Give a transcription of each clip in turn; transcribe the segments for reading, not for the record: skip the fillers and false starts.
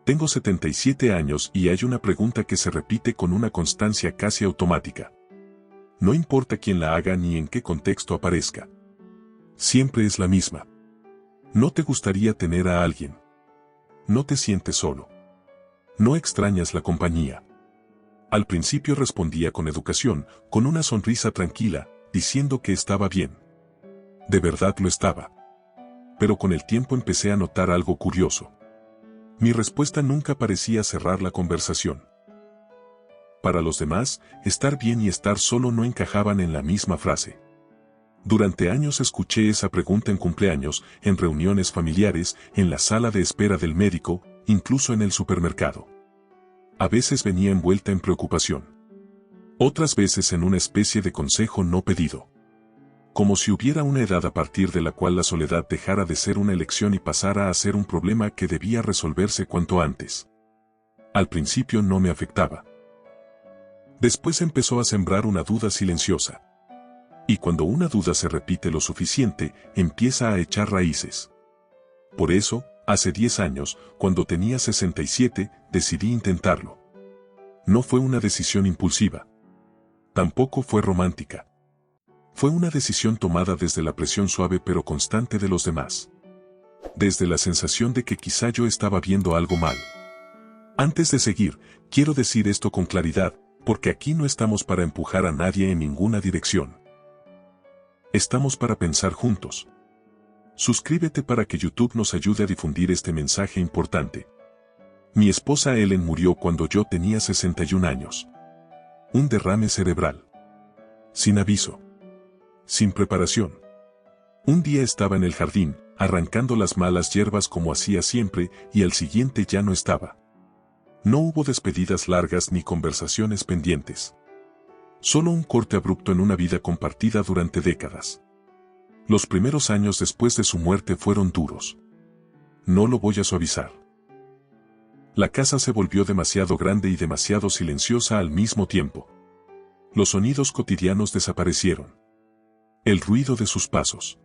Tengo 77 años y hay una pregunta que se repite con una constancia casi automática. No importa quién la haga ni en qué contexto aparezca. Siempre es la misma. ¿No te gustaría tener a alguien? ¿No te sientes solo? ¿No extrañas la compañía? Al principio respondía con educación, con una sonrisa tranquila, diciendo que estaba bien. De verdad lo estaba. Pero con el tiempo empecé a notar algo curioso. Mi respuesta nunca parecía cerrar la conversación. Para los demás, estar bien y estar solo no encajaban en la misma frase. Durante años escuché esa pregunta en cumpleaños, en reuniones familiares, en la sala de espera del médico, incluso en el supermercado. A veces venía envuelta en preocupación. Otras veces en una especie de consejo no pedido. Como si hubiera una edad a partir de la cual la soledad dejara de ser una elección y pasara a ser un problema que debía resolverse cuanto antes. Al principio no me afectaba. Después empezó a sembrar una duda silenciosa. Y cuando una duda se repite lo suficiente, empieza a echar raíces. Por eso, hace 10 años, cuando tenía 67, decidí intentarlo. No fue una decisión impulsiva. Tampoco fue romántica. Fue una decisión tomada desde la presión suave pero constante de los demás. Desde la sensación de que quizá yo estaba viendo algo mal. Antes de seguir, quiero decir esto con claridad, porque aquí no estamos para empujar a nadie en ninguna dirección. Estamos para pensar juntos. Suscríbete para que YouTube nos ayude a difundir este mensaje importante. Mi esposa Ellen murió cuando yo tenía 61 años. Un derrame cerebral. Sin aviso. Sin preparación. Un día estaba en el jardín, arrancando las malas hierbas como hacía siempre, y al siguiente ya no estaba. No hubo despedidas largas ni conversaciones pendientes. Solo un corte abrupto en una vida compartida durante décadas. Los primeros años después de su muerte fueron duros. No lo voy a suavizar. La casa se volvió demasiado grande y demasiado silenciosa al mismo tiempo. Los sonidos cotidianos desaparecieron. El ruido de sus pasos.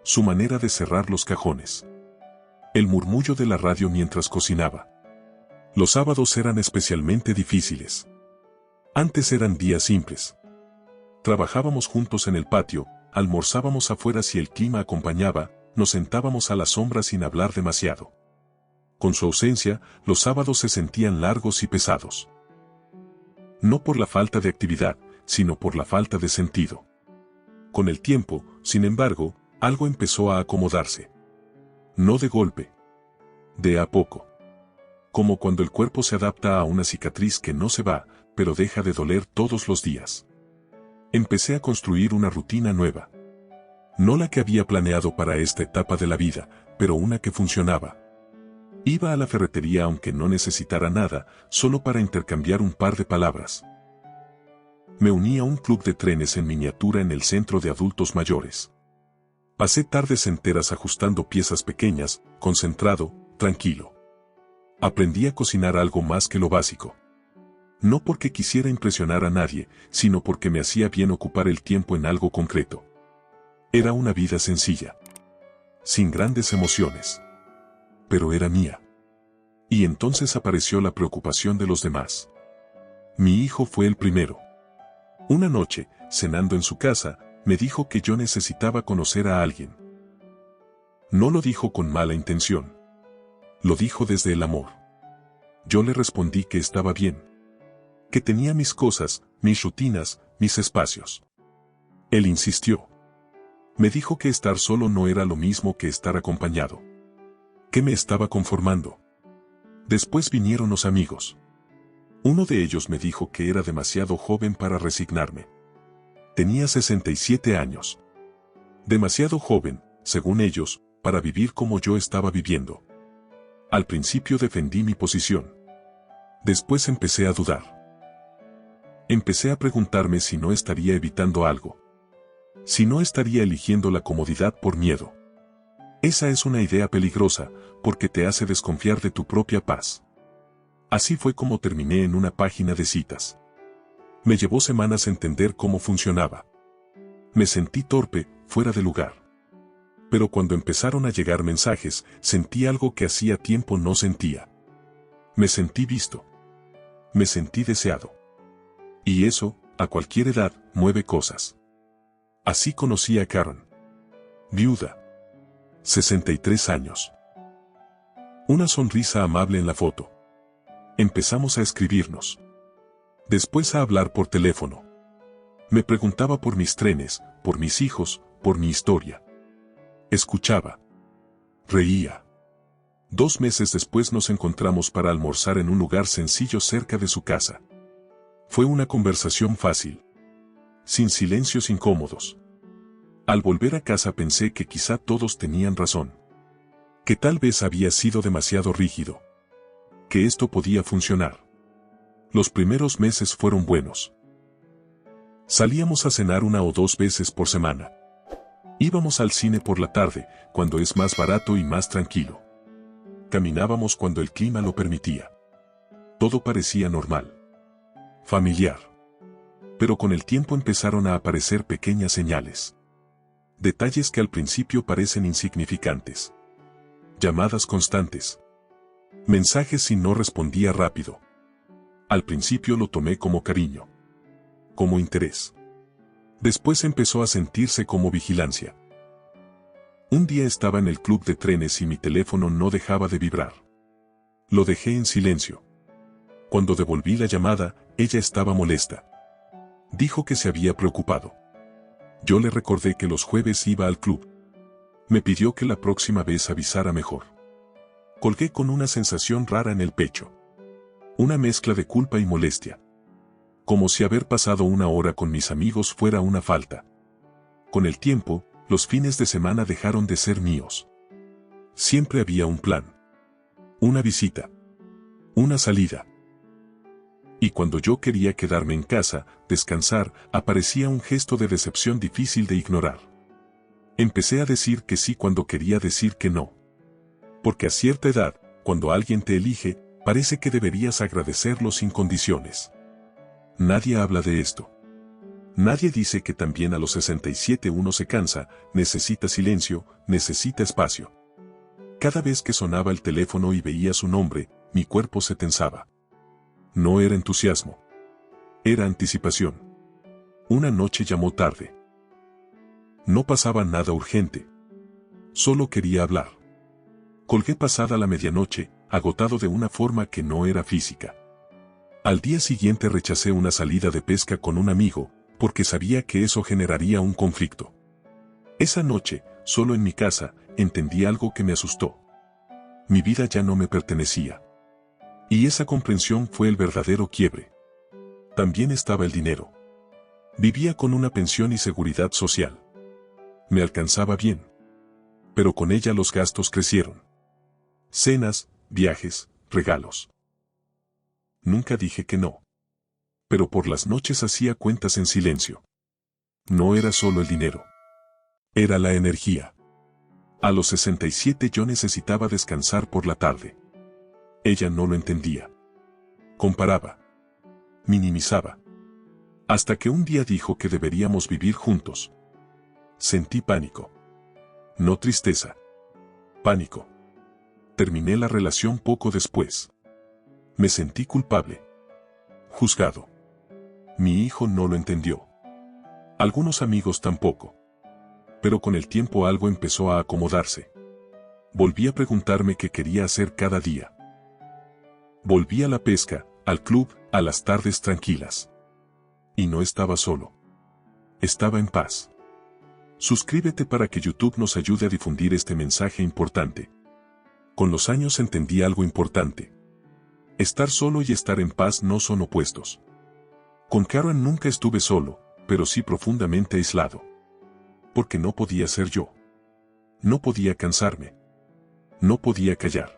Su manera de cerrar los cajones. El murmullo de la radio mientras cocinaba. Los sábados eran especialmente difíciles. Antes eran días simples. Trabajábamos juntos en el patio, almorzábamos afuera si el clima acompañaba, nos sentábamos a la sombra sin hablar demasiado. Con su ausencia, los sábados se sentían largos y pesados. No por la falta de actividad, sino por la falta de sentido. Con el tiempo, sin embargo, algo empezó a acomodarse. No de golpe. De a poco. Como cuando el cuerpo se adapta a una cicatriz que no se va, pero deja de doler todos los días. Empecé a construir una rutina nueva. No la que había planeado para esta etapa de la vida, pero una que funcionaba. Iba a la ferretería aunque no necesitara nada, solo para intercambiar un par de palabras. Me uní a un club de trenes en miniatura en el centro de adultos mayores. Pasé tardes enteras ajustando piezas pequeñas, concentrado, tranquilo. Aprendí a cocinar algo más que lo básico. No porque quisiera impresionar a nadie, sino porque me hacía bien ocupar el tiempo en algo concreto. Era una vida sencilla. Sin grandes emociones. Pero era mía. Y entonces apareció la preocupación de los demás. Mi hijo fue el primero. Una noche, cenando en su casa, me dijo que yo necesitaba conocer a alguien. No lo dijo con mala intención. Lo dijo desde el amor. Yo le respondí que estaba bien. Que tenía mis cosas, mis rutinas, mis espacios. Él insistió. Me dijo que estar solo no era lo mismo que estar acompañado. Que me estaba conformando. Después vinieron los amigos. Uno de ellos me dijo que era demasiado joven para resignarme. Tenía 67 años. Demasiado joven, según ellos, para vivir como yo estaba viviendo. Al principio defendí mi posición. Después empecé a dudar. Empecé a preguntarme si no estaría evitando algo. Si no estaría eligiendo la comodidad por miedo. Esa es una idea peligrosa, porque te hace desconfiar de tu propia paz. Así fue como terminé en una página de citas. Me llevó semanas entender cómo funcionaba. Me sentí torpe, fuera de lugar. Pero cuando empezaron a llegar mensajes, sentí algo que hacía tiempo no sentía. Me sentí visto. Me sentí deseado. Y eso, a cualquier edad, mueve cosas. Así conocí a Karen. Viuda. 63 años. Una sonrisa amable en la foto. Empezamos a escribirnos. Después a hablar por teléfono. Me preguntaba por mis trenes, por mis hijos, por mi historia. Escuchaba. Reía. 2 meses después nos encontramos para almorzar en un lugar sencillo cerca de su casa. Fue una conversación fácil. Sin silencios incómodos. Al volver a casa pensé que quizá todos tenían razón. Que tal vez había sido demasiado rígido. Que esto podía funcionar. Los primeros meses fueron buenos. Salíamos a cenar 1 o 2 veces por semana. Íbamos al cine por la tarde, cuando es más barato y más tranquilo. Caminábamos cuando el clima lo permitía. Todo parecía normal. Familiar. Pero con el tiempo empezaron a aparecer pequeñas señales. Detalles que al principio parecen insignificantes. Llamadas constantes. Mensajes si no respondía rápido. Al principio lo tomé como cariño. Como interés. Después empezó a sentirse como vigilancia. Un día estaba en el club de trenes y mi teléfono no dejaba de vibrar. Lo dejé en silencio. Cuando devolví la llamada, ella estaba molesta. Dijo que se había preocupado. Yo le recordé que los jueves iba al club. Me pidió que la próxima vez avisara mejor. Colgué con una sensación rara en el pecho. Una mezcla de culpa y molestia. Como si haber pasado 1 hora con mis amigos fuera una falta. Con el tiempo, los fines de semana dejaron de ser míos. Siempre había un plan. Una visita. Una salida. Y cuando yo quería quedarme en casa, descansar, aparecía un gesto de decepción difícil de ignorar. Empecé a decir que sí cuando quería decir que no. Porque a cierta edad, cuando alguien te elige, parece que deberías agradecerlo sin condiciones. Nadie habla de esto. Nadie dice que también a los 67 uno se cansa, necesita silencio, necesita espacio. Cada vez que sonaba el teléfono y veía su nombre, mi cuerpo se tensaba. No era entusiasmo. Era anticipación. Una noche llamó tarde. No pasaba nada urgente. Solo quería hablar. Colgué pasada la medianoche, agotado de una forma que no era física. Al día siguiente rechacé una salida de pesca con un amigo, porque sabía que eso generaría un conflicto. Esa noche, solo en mi casa, entendí algo que me asustó. Mi vida ya no me pertenecía. Y esa comprensión fue el verdadero quiebre. También estaba el dinero. Vivía con una pensión y seguridad social. Me alcanzaba bien. Pero con ella los gastos crecieron. Cenas, viajes, regalos. Nunca dije que no. Pero por las noches hacía cuentas en silencio. No era solo el dinero. Era la energía. A los 67 yo necesitaba descansar por la tarde. Ella no lo entendía. Comparaba. Minimizaba. Hasta que un día dijo que deberíamos vivir juntos. Sentí pánico. No tristeza. Pánico. Terminé la relación poco después. Me sentí culpable. Juzgado. Mi hijo no lo entendió. Algunos amigos tampoco. Pero con el tiempo algo empezó a acomodarse. Volví a preguntarme qué quería hacer cada día. Volví a la pesca, al club, a las tardes tranquilas. Y no estaba solo. Estaba en paz. Suscríbete para que YouTube nos ayude a difundir este mensaje importante. Con los años entendí algo importante. Estar solo y estar en paz no son opuestos. Con Karen nunca estuve solo, pero sí profundamente aislado. Porque no podía ser yo. No podía cansarme. No podía callar.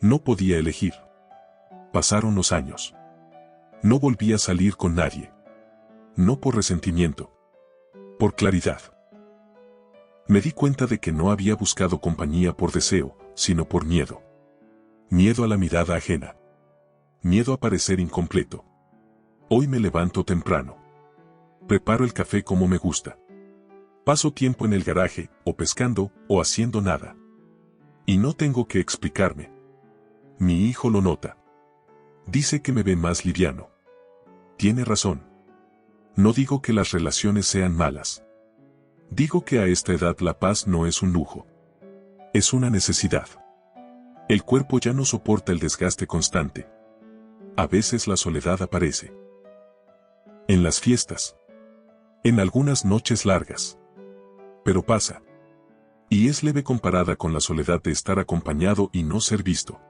No podía elegir. Pasaron los años. No volví a salir con nadie. No por resentimiento. Por claridad. Me di cuenta de que no había buscado compañía por deseo, sino por miedo. Miedo a la mirada ajena. Miedo a parecer incompleto. Hoy me levanto temprano. Preparo el café como me gusta. Paso tiempo en el garaje, o pescando, o haciendo nada. Y no tengo que explicarme. Mi hijo lo nota. Dice que me ve más liviano. Tiene razón. No digo que las relaciones sean malas. Digo que a esta edad la paz no es un lujo. Es una necesidad. El cuerpo ya no soporta el desgaste constante. A veces la soledad aparece. En las fiestas. En algunas noches largas. Pero pasa. Y es leve comparada con la soledad de estar acompañado y no ser visto.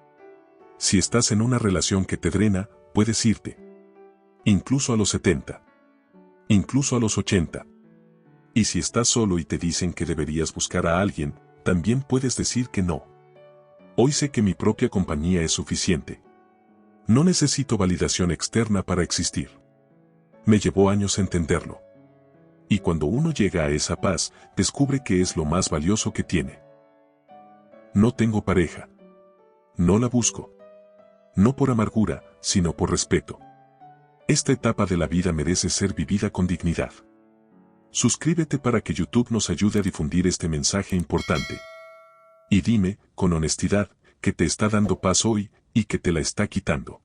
Si estás en una relación que te drena, puedes irte. Incluso a los 70. Incluso a los 80. Y si estás solo y te dicen que deberías buscar a alguien, también puedes decir que no. Hoy sé que mi propia compañía es suficiente. No necesito validación externa para existir. Me llevó años entenderlo. Y cuando uno llega a esa paz, descubre que es lo más valioso que tiene. No tengo pareja. No la busco. No por amargura, sino por respeto. Esta etapa de la vida merece ser vivida con dignidad. Suscríbete para que YouTube nos ayude a difundir este mensaje importante. Y dime, con honestidad, que te está dando paz hoy y que te la está quitando.